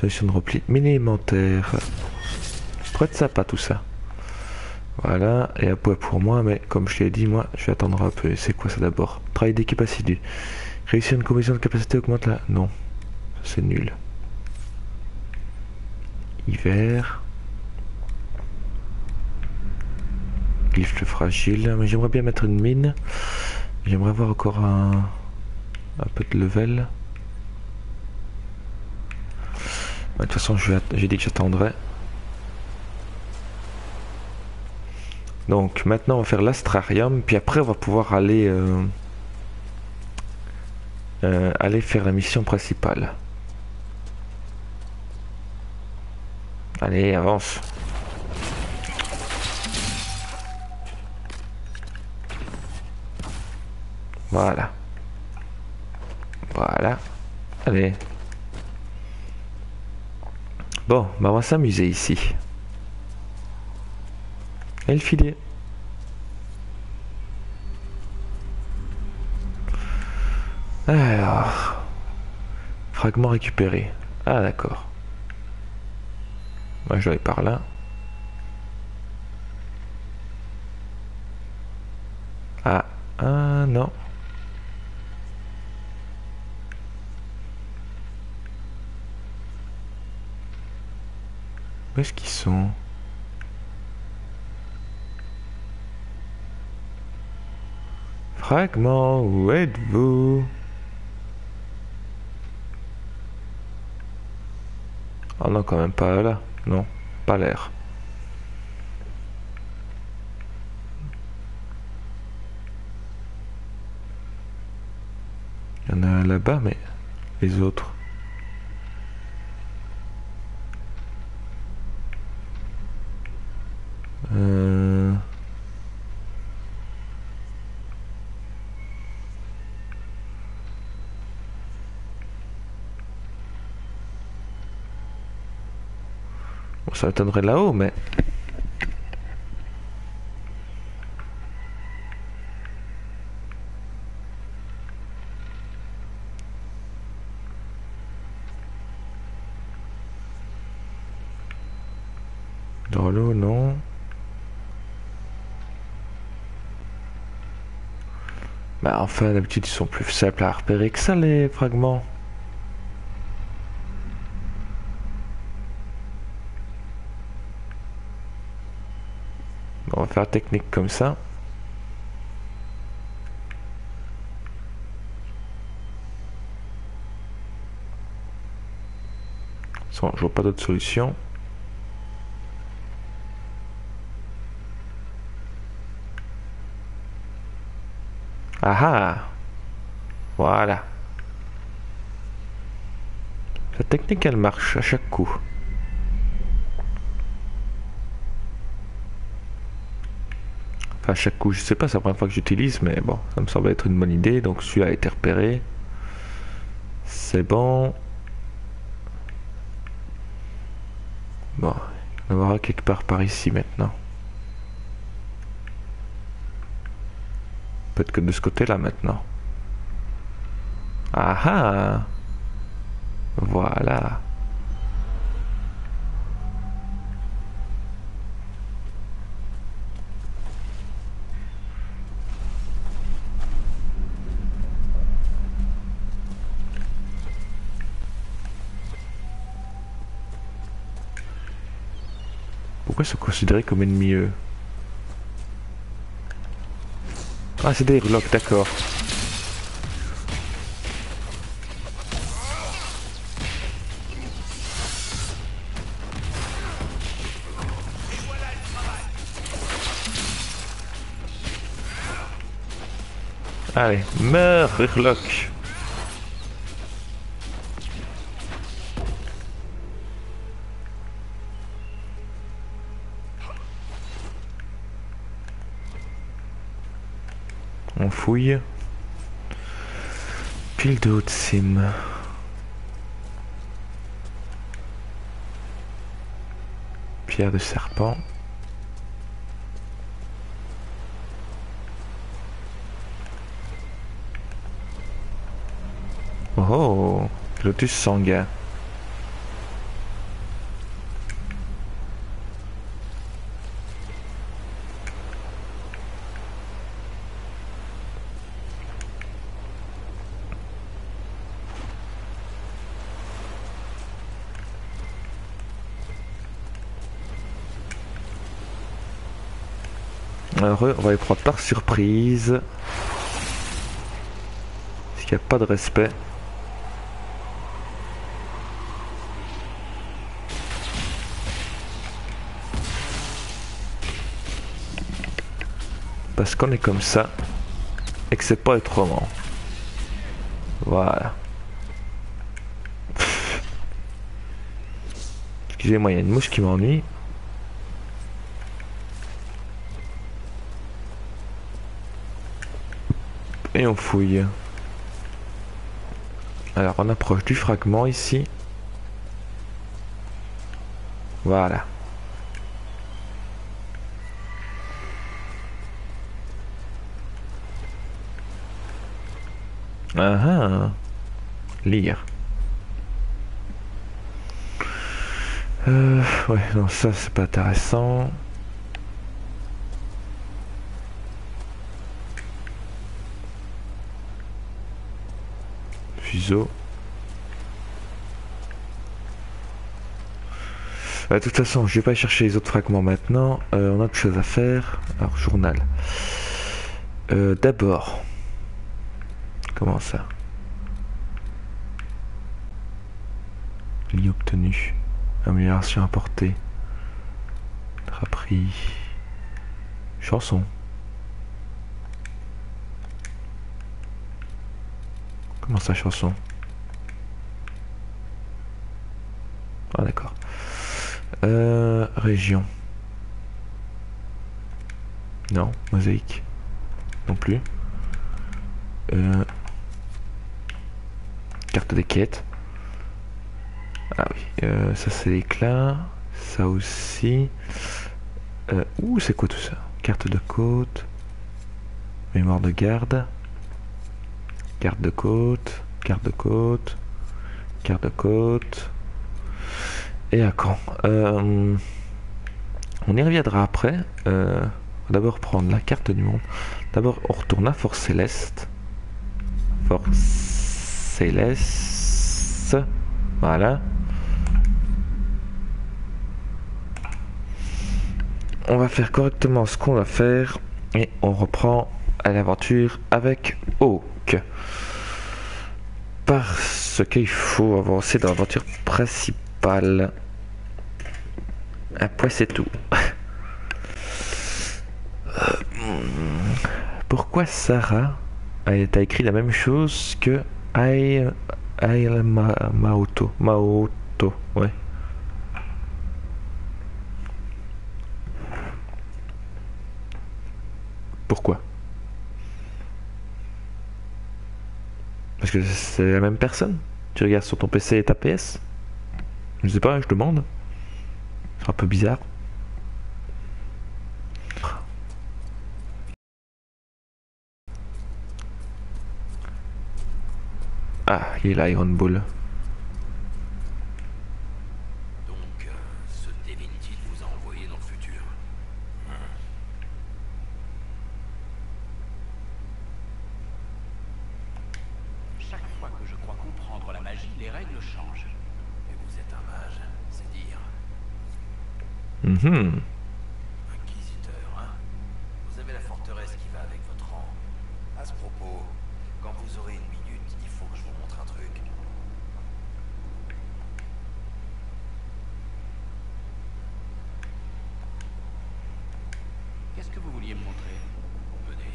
Solution de repli. Mine alimentaire. Pourrait être sympa tout ça. Voilà, et un point pour moi, mais comme je l'ai dit, moi, je vais attendre un peu. C'est quoi ça d'abord? Travail d'équipe assidu. Réussir une combinaison de capacité augmente la... Non, c'est nul. Hiver. Glyphe fragile. Mais j'aimerais bien mettre une mine. J'aimerais avoir encore un peu de level. De toute façon, j'ai dit que j'attendrais. Donc maintenant, on va faire l'astrarium. Puis après, on va pouvoir aller faire la mission principale. Allez, avance. Voilà. Voilà. Allez. Bon, bah on va s'amuser ici. Et le filet. Alors. Fragment récupéré. Ah d'accord. Moi je dois aller par là. Ah. Ah non. Où est-ce qu'ils sont? Fragment, où êtes-vous? Oh non, quand même pas là. Non, pas l'air. Il y en a un là-bas, mais les autres. Bon, ça m'étonnerait là-haut, mais... Dans l'eau, non. Bah enfin, d'habitude, ils sont plus simples à repérer que ça, les fragments. Bon, on va faire la technique comme ça. Bon, je vois pas d'autre solution. Ah ah! Voilà. Cette technique, elle marche à chaque coup. Enfin, à chaque coup, je sais pas, c'est la première fois que j'utilise, mais bon, ça me semble être une bonne idée. Donc celui-là a été repéré. C'est bon. Bon, il y en aura quelque part par ici maintenant. Peut-être que de ce côté-là maintenant. Ah ah! Voilà. Pourquoi ils sont considérés comme ennemis eux? Ah, c'est des Urlocs, d'accord. Allez, meurs, Urloc. On fouille. Pile de haute cime. Pierre de serpent. Oh, lotus sanguin. Alors on va les prendre par surprise. Parce qu'il n'y a pas de respect. Parce qu'on est comme ça. Et que c'est pas autrement. Voilà. Excusez-moi, il y a une mouche qui m'ennuie. Et on fouille. Alors on approche du fragment ici. Voilà. Ah ah. Lire. Ouais, non, ça c'est pas intéressant. Fuseau. De toute façon, je vais pas chercher les autres fragments maintenant. On a autre chose à faire. Alors, journal. D'abord. Comment ça? Lit obtenu. Amélioration apportée. Draperie. Chanson. Comment ça, chanson? Ah d'accord. Région. Non, mosaïque. Non plus. Carte des quêtes. Ah oui, ça c'est l'éclat. Ça aussi. Ouh, c'est quoi tout ça? Carte de côte. Mémoire de garde. Carte de côte. Carte de côte. Carte de côte. Et à quand? On y reviendra après. On va d'abord prendre la carte du monde. D'abord, on retourne à Force Céleste. Force Céleste. Voilà. On va faire correctement ce qu'on va faire. Et on reprend à l'aventure avec Hawk. Parce qu'il faut avancer dans l'aventure principale. Un point c'est tout. Pourquoi Sarah a écrit la même chose que Maoto? Maoto, ouais. Pourquoi? Parce que c'est la même personne. Tu regardes sur ton PC et ta PS? Je sais pas, je demande. C'est un peu bizarre. Ah, il est là, Iron Ball. Donc, ce Devin-Teal vous a envoyé dans le futur. Chaque fois que je crois comprendre la magie, les règles changent. Et vous êtes un mage, c'est dire. Inquisiteur, hein? Vous avez la forteresse qui va avec votre rang. À ce propos, quand vous aurez une minute, il faut que je vous montre un truc. Qu'est-ce que vous vouliez me montrer? Venez,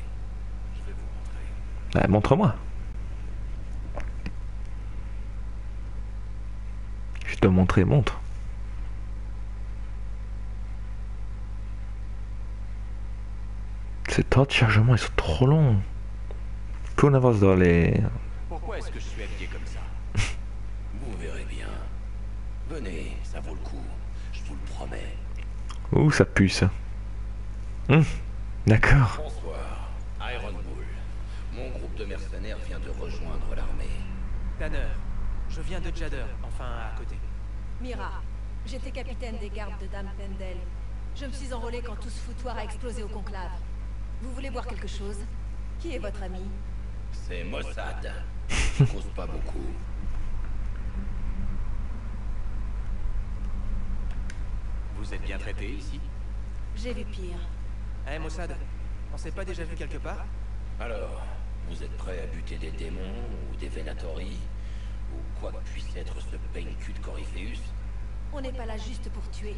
je vais vous montrer. Bah, montre-moi. Je dois montrer, montre. Ces temps de chargement, ils sont trop longs. Plus on avance dans les... Pourquoi est-ce que je suis habillé comme ça? Vous verrez bien. Venez, ça vaut le coup. Je vous le promets. Ouh, ça pue ça. D'accord. Bonsoir, Iron Bull. Mon groupe de mercenaires vient de rejoindre l'armée. Tanner, je viens de Jadder, enfin à côté. Mira, j'étais capitaine des gardes de Dame Pendel. Je me suis enrôlée quand tout ce foutoir a explosé au conclave. Vous voulez boire quelque chose? Qui est votre ami? C'est Mossad. Je cause pas beaucoup. Vous êtes bien traité ici? J'ai vu pire. Eh Mossad, On s'est pas déjà vu quelque part? Alors, vous êtes prêts à buter des démons ou des Venatori ou quoi que puisse être ce peigne-cul de Corypheus? On n'est pas là juste pour tuer.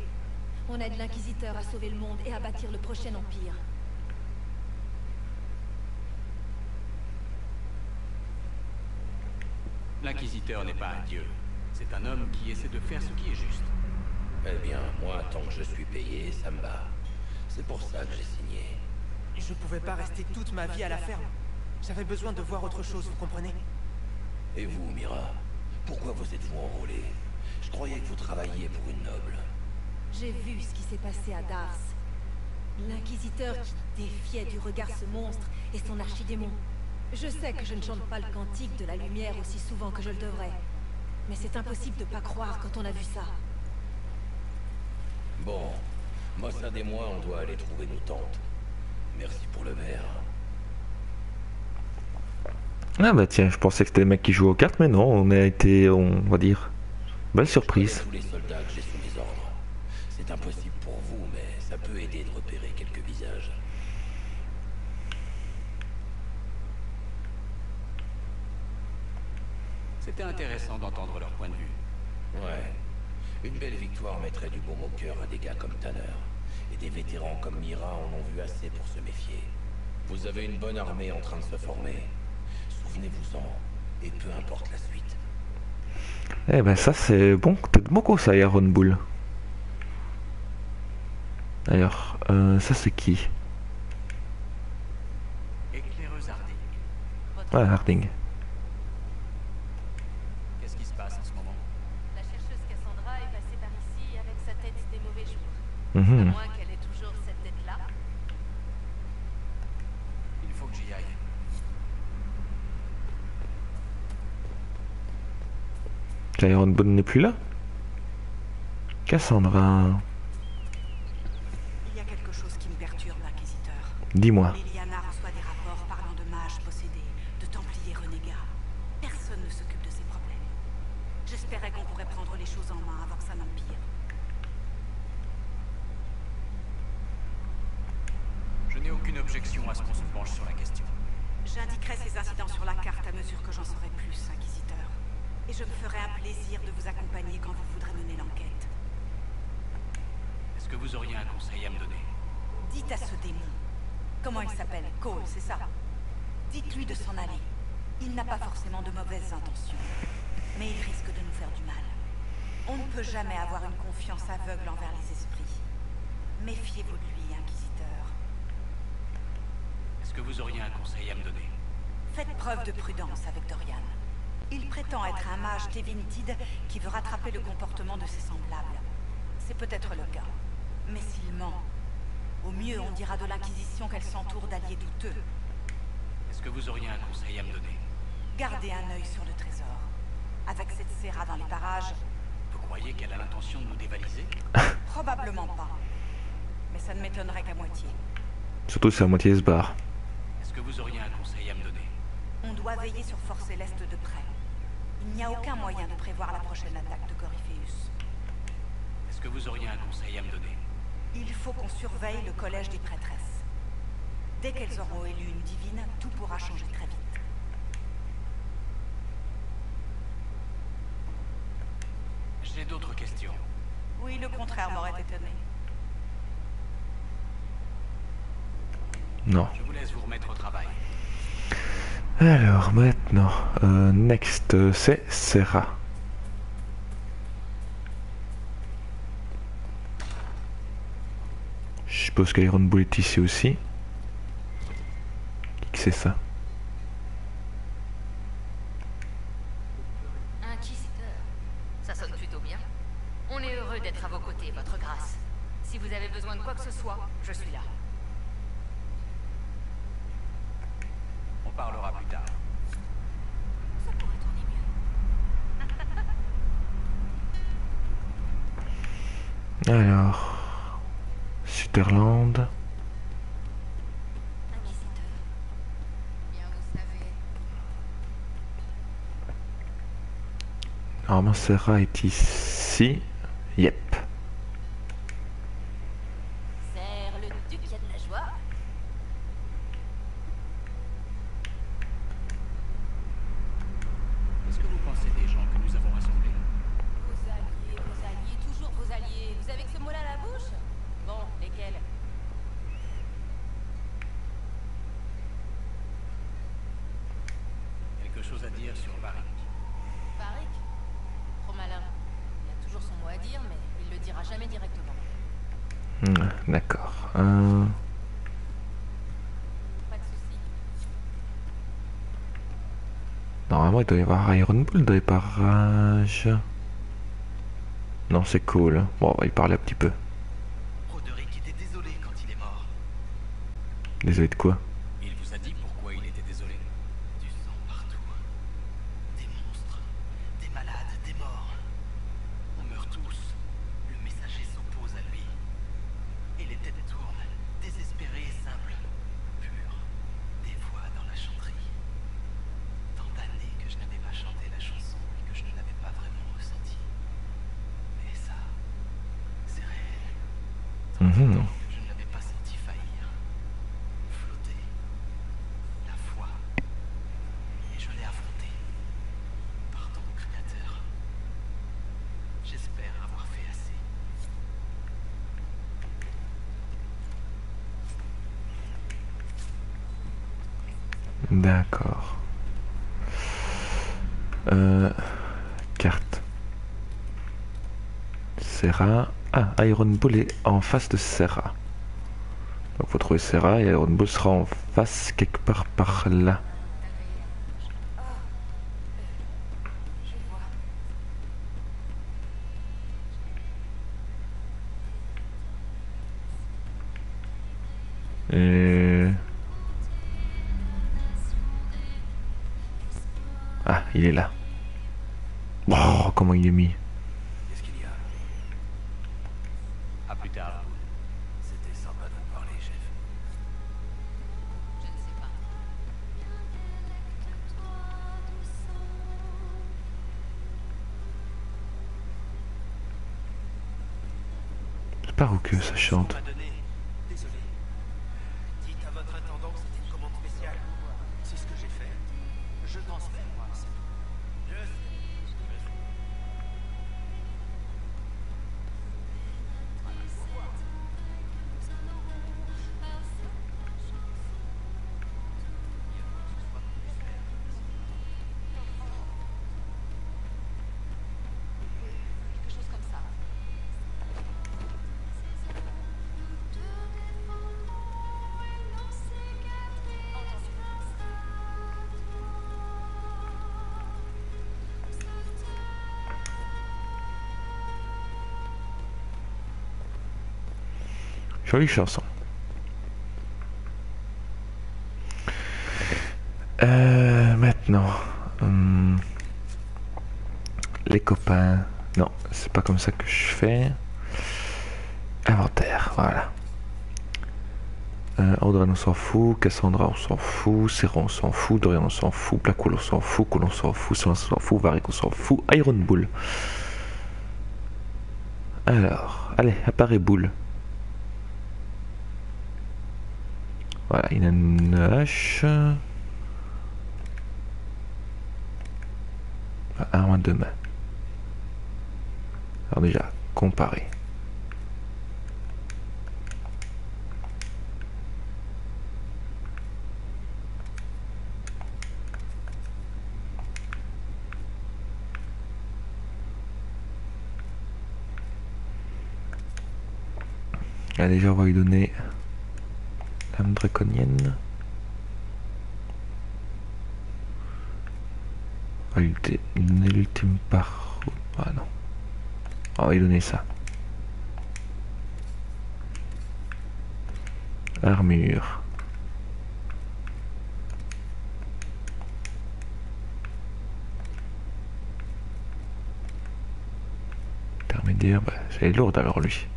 On aide l'Inquisiteur à sauver le monde et à bâtir le prochain empire. L'Inquisiteur n'est pas un dieu. C'est un homme qui essaie de faire ce qui est juste. Eh bien, moi, tant que je suis payé, ça me va. C'est pour ça que j'ai signé. Je pouvais pas rester toute ma vie à la ferme. J'avais besoin de voir autre chose, vous comprenez? Et vous, Mira? Pourquoi vous êtes-vous enrôlé? Je croyais que vous travailliez pour une noble. J'ai vu ce qui s'est passé à Dars. L'Inquisiteur qui défiait du regard ce monstre et son archidémon. Je sais que je ne chante pas le cantique de la lumière aussi souvent que je le devrais. Mais c'est impossible de pas croire quand on a vu ça. Bon, Mossad et moi, on doit aller trouver nos tantes. Merci pour le verre. Ah bah tiens, je pensais que c'était les mecs qui jouent aux cartes, mais non, on a été, on va dire, belle surprise. Tous les soldats que j'ai sous mes ordres. C'est impossible pour vous, mais ça peut aider de repérer quelques visages. C'était intéressant d'entendre leur point de vue. Ouais. Une belle victoire mettrait du baume au cœur à des gars comme Tanner. Et des vétérans comme Mira en ont vu assez pour se méfier. Vous avez une bonne armée en train de se former. Souvenez-vous-en. Et peu importe la suite. Eh ben ça c'est bon, peut-être beaucoup ça, Iron Bull. D'ailleurs, ça c'est qui? Éclaireuse Harding. Ah, Harding. Qu'est-ce qui se passe en ce moment? La chercheuse Cassandra est passée par ici avec sa tête des mauvais jours. Mhm. À moins qu'elle ait toujours cette tête-là. Il faut que j'y aille. Iron Bull n'est plus là? Cassandra, Il y a quelque chose qui me perturbe, Inquisiteur. dis-moi. Liliana reçoit des rapports parlant de mages possédés, de templiers renégats. Personne ne s'occupe de ces problèmes. J'espérais qu'on pourrait prendre les choses en main avant que ça n'empire. Je n'ai aucune objection à ce qu'on se penche sur la question. J'indiquerai ces incidents sur la carte à mesure que j'en saurai plus, Inquisiteur. Et je me ferai un plaisir de vous accompagner quand vous voudrez mener l'enquête. Est-ce que vous auriez un conseil à me donner? Dites à ce démon. Comment il s'appelle? Cole, c'est ça? Dites-lui de s'en aller. Il n'a pas forcément de mauvaises intentions. Mais il risque de nous faire du mal. On ne peut jamais avoir une confiance aveugle envers les esprits. Méfiez-vous de lui, Inquisiteur. Est-ce que vous auriez un conseil à me donner? Faites preuve de prudence avec Dorian. Il prétend être un mage Tevinted qui veut rattraper le comportement de ses semblables. C'est peut-être le cas. Mais s'il ment, au mieux on dira de l'Inquisition qu'elle s'entoure d'alliés douteux. Est-ce que vous auriez un conseil à me donner? Gardez un œil sur le trésor. Avec cette Serra dans les parages, Vous croyez qu'elle a l'intention de nous dévaliser? probablement pas. Mais ça ne m'étonnerait qu'à moitié. Surtout si à moitié se barre. Est-ce que vous auriez un conseil à me donner? On doit veiller sur Force Céleste de près. Il n'y a aucun moyen de prévoir la prochaine attaque de Corypheus. Est-ce que vous auriez un conseil à me donner? Il faut qu'on surveille le collège des prêtresses. Dès qu'elles auront élu une divine, tout pourra changer très vite. J'ai d'autres questions. Oui, le contraire m'aurait étonné. Non. Je vous laisse vous remettre au travail. Alors maintenant, next c'est Serra. Je suppose qu'Iron Bull est ici aussi. Qui c'est ça? Inquisiteur, ça sonne plutôt bien. On est heureux d'être à vos côtés, votre grâce. Si vous avez besoin de quoi que ce soit, je suis là. On parlera plus tard. Ça pourrait tourner mieux. Alors, Sutherland. Inquisiteur, bien vous savez. Normalement Serra est ici. Yep. Serre le duc, il y a de la joie. revenir sur Varric. Varric? Trop malin. Il a toujours son mot à dire, mais il le dira jamais directement. D'accord. Pas de soucis. Normalement, il doit y avoir Iron Bull dans les parages. Non, c'est cool. Bon, on va y parler un petit peu. Roderick était désolé quand il est mort. Désolé de quoi? Il vous a dit pourquoi il était désolé? Du sang partout. Des monstres, des malades, des morts. On meurt tous. Le messager s'oppose à lui. Et les têtes tournent, désespérées et simples. Pures. Des voix dans la chanterie. Tant d'années que je n'avais pas chanté la chanson et que je ne l'avais pas vraiment ressentie. Mais ça, c'est réel. Tant de temps que je ne l'avais pas senti faillir. Flotter. La foi. Et je l'ai affronté. Pardon, Créateur. J'espère avoir fait assez. D'accord. Carte. Serra. Ah, Iron Bull est en face de Serra. Donc faut trouver Serra et Iron Bull sera en face quelque part par là. Je vois. Et... Ah, il est là. Oh, comment il est mis. Qu'est-ce qu'il y a? À plus tard. C'était sympa de vous parler, chef. Je ne sais pas. C'est pas où que ça chante. On m'a donné. Désolé. Dites à votre intendant que c'était une commande spéciale. C'est ce que j'ai fait. Je transmets, moi. C'est tout. Je sais. Quelque chose comme ça. Jolie chanson. Maintenant, les copains. Non, c'est pas comme ça que je fais. Inventaire, voilà. Audrey on s'en fout, Cassandra on s'en fout, Serra on s'en fout, Dorian on s'en fout, Blackwell on s'en fout, Cole on s'en fout, Sol on s'en fout, Varric on s'en fout, Iron Bull. Alors, allez, apparaît Bull. Voilà, il a une hache. Arme à deux mains. Alors déjà, comparer. Là déjà on va lui donner l'âme draconienne. On va lui donner l'ultime part. Ah non. On va lui donner ça. Armure. Intermédiaire, bah, c'est lourd alors lui.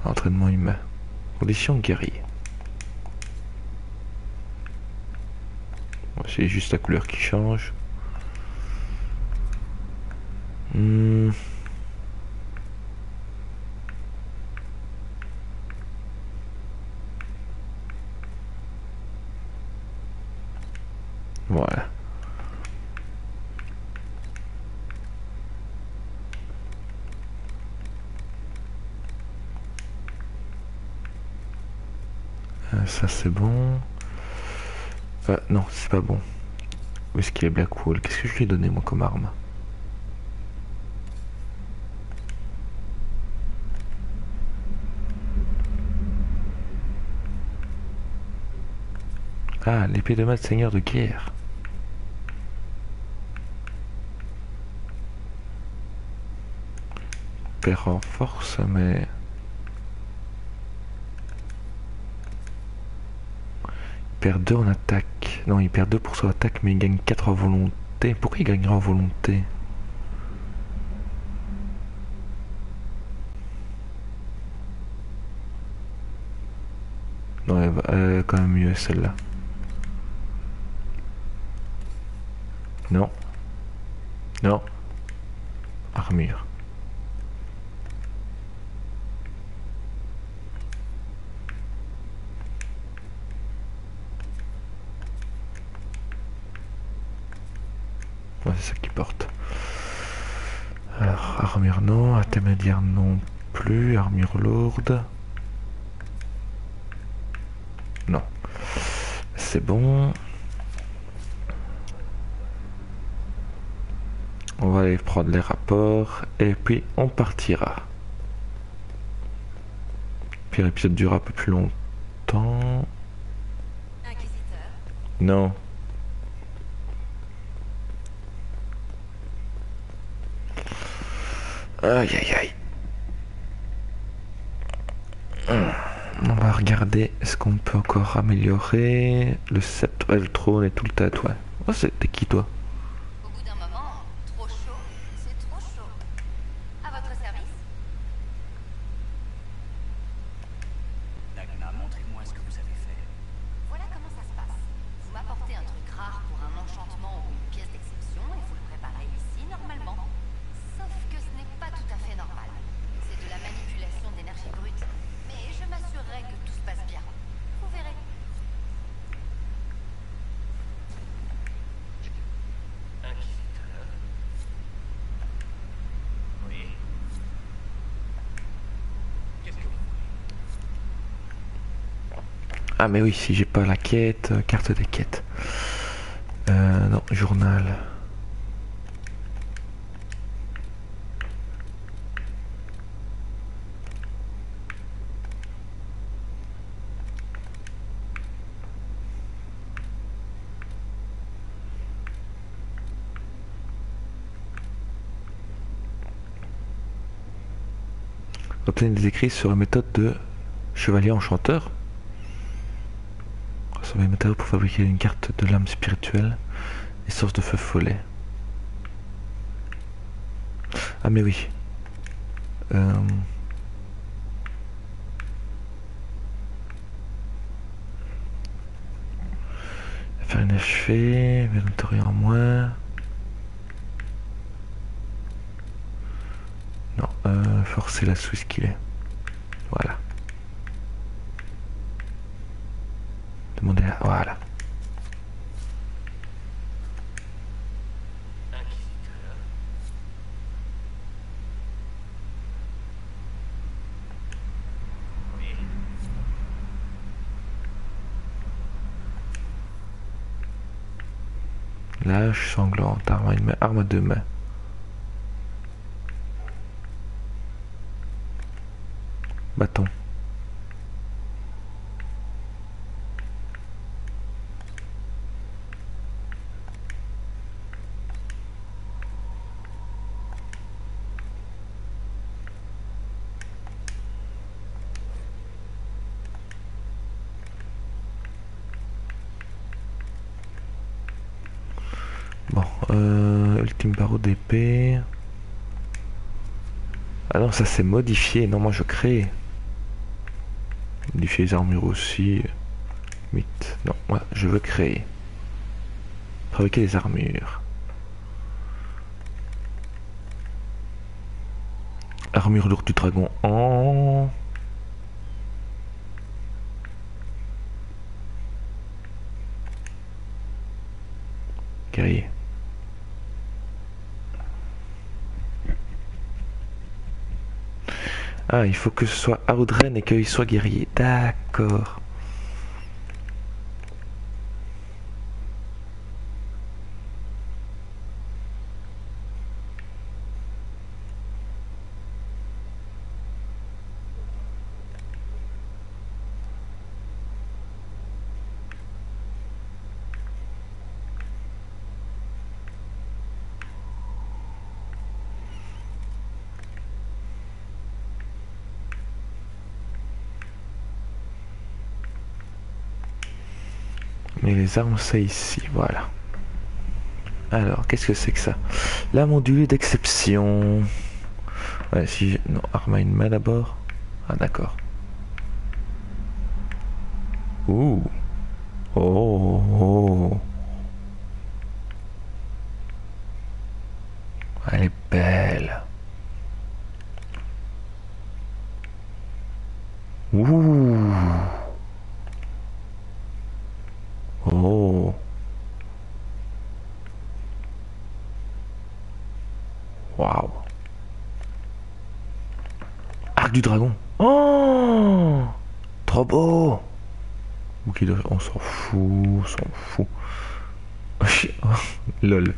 Entraînement humain. Condition guerrier. Bon, c'est juste la couleur qui change. Voilà. Ça c'est bon. Non, c'est pas bon. Où est-ce qu'il est Blackwall? Qu'est-ce que je lui ai donné moi comme arme? Ah, l'épée de maître seigneur de guerre. Perd en force, mais... Il perd 2 en attaque. Non, il perd 2 pour son attaque, mais il gagne 4 en volonté. Pourquoi il gagnerait en volonté? Non, elle est quand même mieux celle-là. Non. Non. Armure. Ouais, c'est ça qui porte. Alors, armure non, intermédiaire non plus, armure lourde. Non. C'est bon. On va aller prendre les rapports et puis on partira. Puis l'épisode durera un peu plus longtemps. Inquisiteur. Non. Aïe aïe aïe. On va regarder ce qu'on peut encore améliorer. Le sceptre, le trône et tout le tatouage. Oh, t'es qui toi? Au bout d'un moment, trop chaud, c'est trop chaud. À votre service? Nagna, montrez-moi ce que vous avez fait. Voilà comment ça se passe. Vous m'apportez un truc rare pour un enchantement ou une pièce d'exception et vous le préparez ici normalement. Sauf que ce n'est pas tout à fait normal. C'est de la manipulation d'énergie brute. Mais je m'assurerai que tout se passe bien. Vous verrez. Inquisiteur. Oui. Qu'est-ce que vous voulez? Ah mais oui, si j'ai pas la quête, carte des quêtes. Non, journal. Obtenez des écrits sur la méthode de chevalier enchanteur. Recevoir les matériaux pour fabriquer une carte de l'âme spirituelle et source de feu follet. Ah mais oui. Faire une achevée, inventory en moins. Non, forcer la sous qu'il est. Voilà. Demandez à... Voilà. Inquisiteur. Oui. Lâche sanglante, arme à une main, arme à deux mains. Bâton. Bon, ultime barreau d'épée. Ah non, ça c'est modifié. Non, moi je crée. Modifier les armures aussi. Mythe. Non, moi je veux créer. Fabriquer des armures. Armure lourde du dragon en... Guerrier. Ah, il faut que ce soit Audren et qu'il soit guerrier. D'accord. Et les armes, c'est ici, voilà. Alors, qu'est-ce que c'est que ça? La modulée d'exception. Ouais, si j'ai... Non, arme à une main d'abord. Ah, d'accord. Ouh. Oh, oh. Elle est belle. Ouh. Oh. Waouh. Arc du dragon. Oh. Trop beau. On s'en fout, on s'en fout. Lol.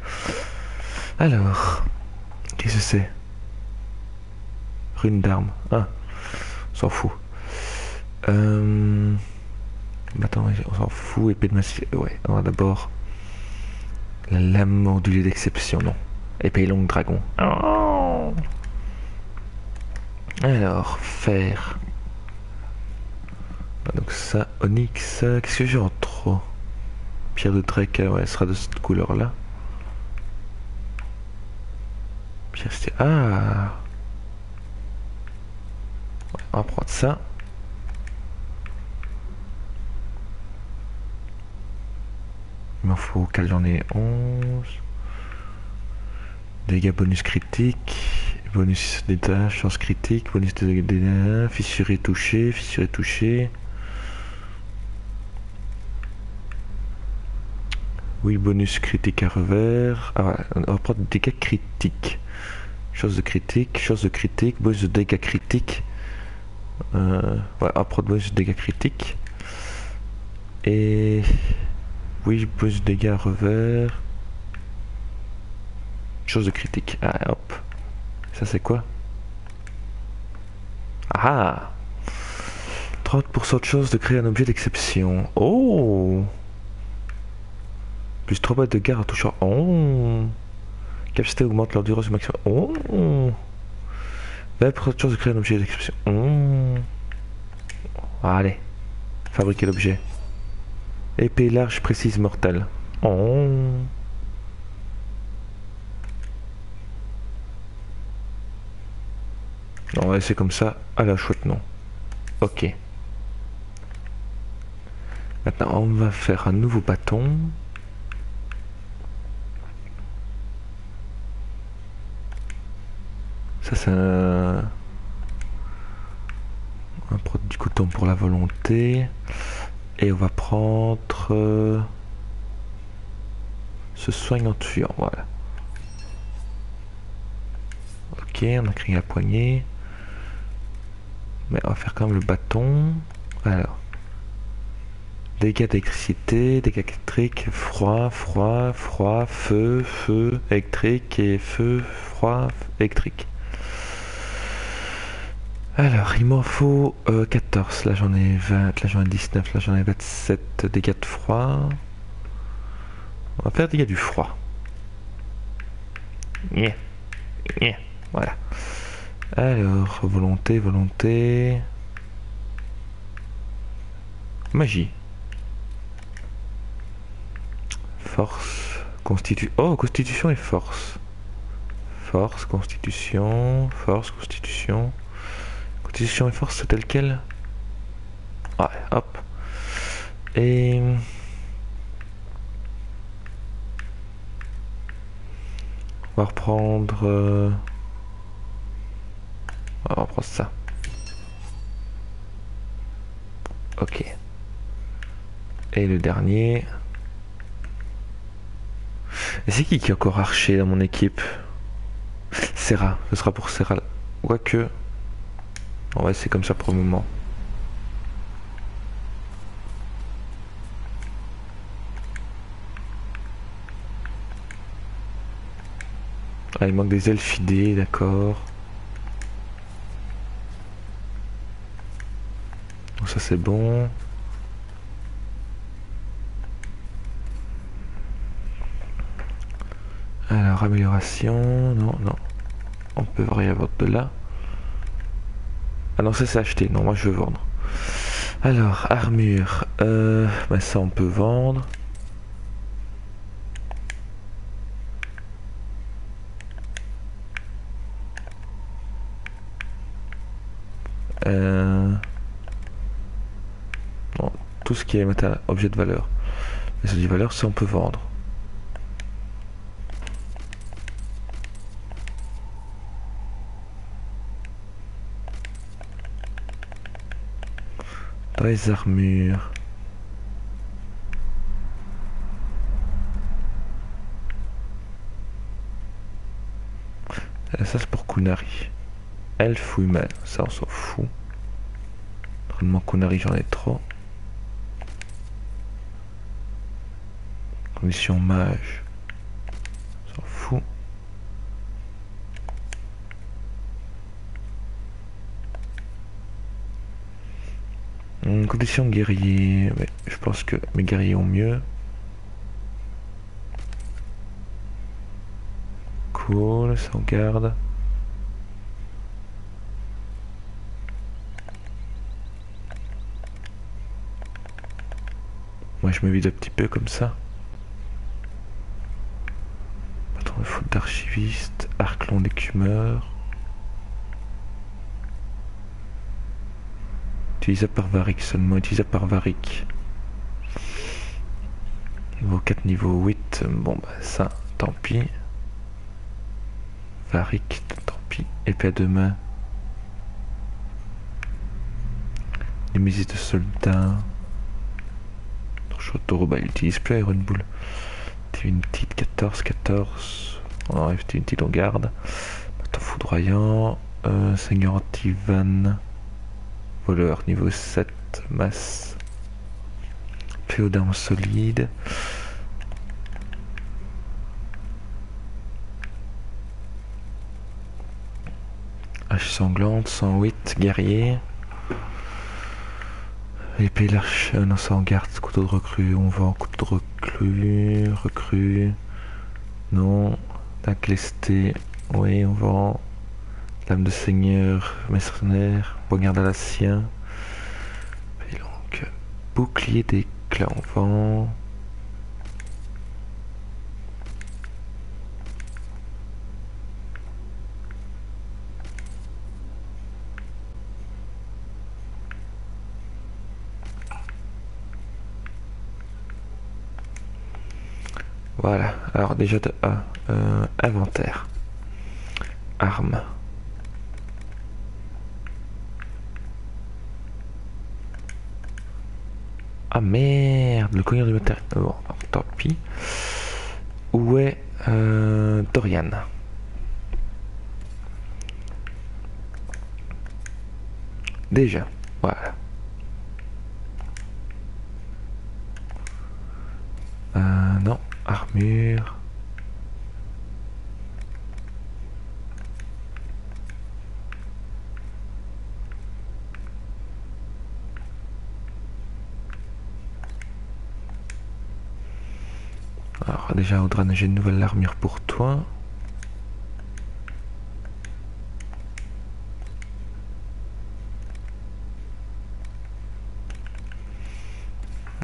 Alors, qu'est-ce que c'est? Rune d'arme. Ah, on s'en fout. Attends, on s'en fout. Épée de massif. Ouais, on va d'abord la lame modulée d'exception. Non. Épée longue dragon. Oh. Alors, fer. Donc ça, onyx. Qu'est-ce que j'ai en trop? Pierre de Drake, ouais, elle sera de cette couleur là. Pierre c'était... Ah, ouais, on va prendre ça. Il m'en faut qu'elle j'en ai 11. Dégâts bonus critique. Bonus d'état, chance critique. Bonus de dégâts. Fissuré touché. Fissuré touché. Oui, bonus critique à revers. Ah ouais, on va prendre dégâts critiques. Chose de critique, bonus de dégâts critiques. Ouais, on va prendre bonus de dégâts critiques. Et... Oui, bonus de dégâts à revers. Chose de critique. Ah, hop. Ça, c'est quoi? Ah! 30% de chance de créer un objet d'exception. Oh! Plus 3 boîtes de garde en touchant. Oh! Capacité augmente l'endurance maximum. Oh! 20% de chance de créer un objet d'exception. Oh! Allez. Fabriquer l'objet. Épée large, précise, mortelle. Oh! Non, on va laisser comme ça. À la chouette, non. Ok. Maintenant, on va faire un nouveau bâton. Ça, c'est un produit du coton pour la volonté. Et on va prendre ce soigne en tuyant. Voilà. Ok, on a créé la poignée. Mais on va faire quand même le bâton. Alors. Dégâts d'électricité, dégâts électriques, froid, froid, froid, feu, feu, électrique et feu, froid, électrique. Alors, il m'en faut 14. Là, j'en ai 20. Là, j'en ai 19. Là, j'en ai 27. Dégâts de froid. On va faire dégâts du froid. Yeah. Yeah. Voilà. Alors, volonté, volonté. Magie. Force. Oh, constitution et force. Force, constitution. Force, constitution. Constitution et force, c'est tel quel? Ouais, hop. Et... on va reprendre... on va reprendre ça. Ok. Et le dernier... Et c'est qui est encore archer dans mon équipe? Serra, ce sera pour Serra. Quoique... on va essayer comme ça pour le moment. Ah, il manque des elfidés, d'accord. Donc ça c'est bon. Alors amélioration, non, non. On peut rien vendre de là. Ah non, ça c'est acheté. Non, moi je veux vendre. Alors, armure. Bah ça, on peut vendre. Bon, tout ce qui est objet de valeur. Les objets de valeur, ça, on peut vendre. Dans les armures. Ça c'est pour Kunari. Elfe ou humain, ça on s'en fout. Entraînement Kunari, j'en ai trop. Condition mage. On s'en fout. Condition guerrier. Mais je pense que mes guerriers ont mieux. Cool, ça on garde. Moi je me vide un petit peu comme ça. Attends, il faut d'archiviste, arc long d'écumeur. Utilisable par Varric seulement, utilisable par Varric. Niveau 4, niveau 8, bon bah ça, tant pis. Varric, tant pis. Épée à deux mains. Némésis de soldat. Taureau, bah il utilise plus Iron Bull. Divinity 14. On enlève Divinity, on garde. Bâton foudroyant. Seigneur anti-van. Voleur niveau 7. Masse. Féodin solide. Hache sanglante, 108. Guerrier. Épée l'arche, non ça on garde, couteau de recrue, on vend couteau de recrue, non, d'inclesté, oui on vend, lame de seigneur, mercenaire, poignard dalacien, et donc, bouclier d'éclat on vend, voilà, alors déjà de A, inventaire, armes, ah merde, le cogneur du matériel, bon, tant pis, où est Dorian? Déjà, voilà. Non, armure. Alors déjà Audran, j'ai une nouvelle armure pour toi.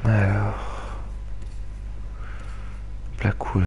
Alors, Blackwood.